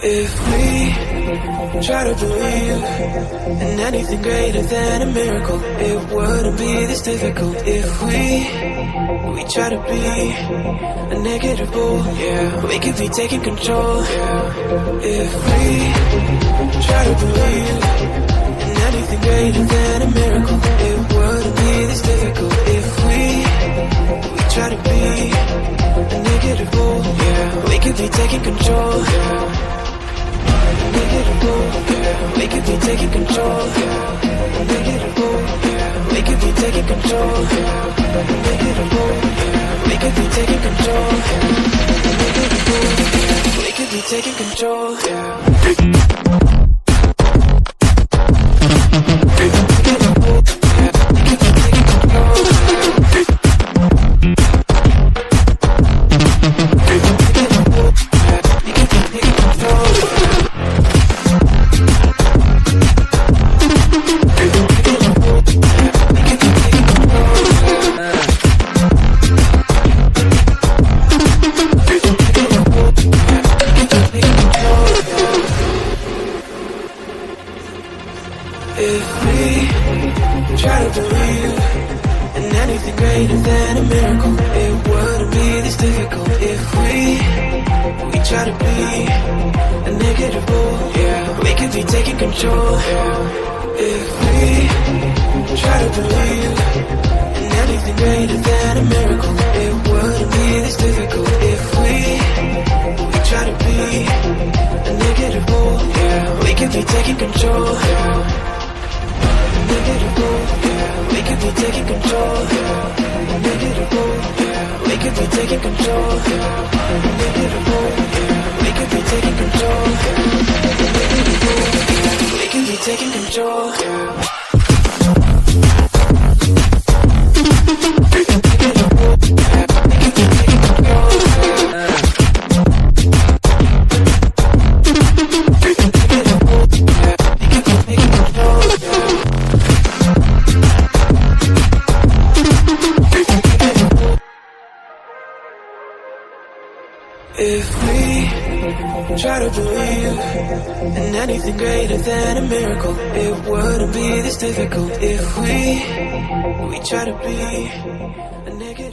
If we try to believe in anything greater than a miracle, it wouldn't be this difficult. If we try to be a negative bull, yeah, we could be taking control. If we try to believe in anything greater than a miracle, it wouldn't be this difficult. If we try to be a negative bull, yeah, we could be taking control. We could be taking control. We could be taking control. We could be taking control. We could be taking control. If we try to believe in anything greater than a miracle, it wouldn't be this difficult. If we try to be a negative bull, yeah, we could be taking control. If we try to believe in anything greater than a miracle, it wouldn't be this difficult. If we try to be a negative bull, yeah, we could be taking control. We could be taking control. We could be taking control. We could be taking control. We could be taking control. If we try to believe in anything greater than a miracle, it wouldn't be this difficult. If we try to be a negative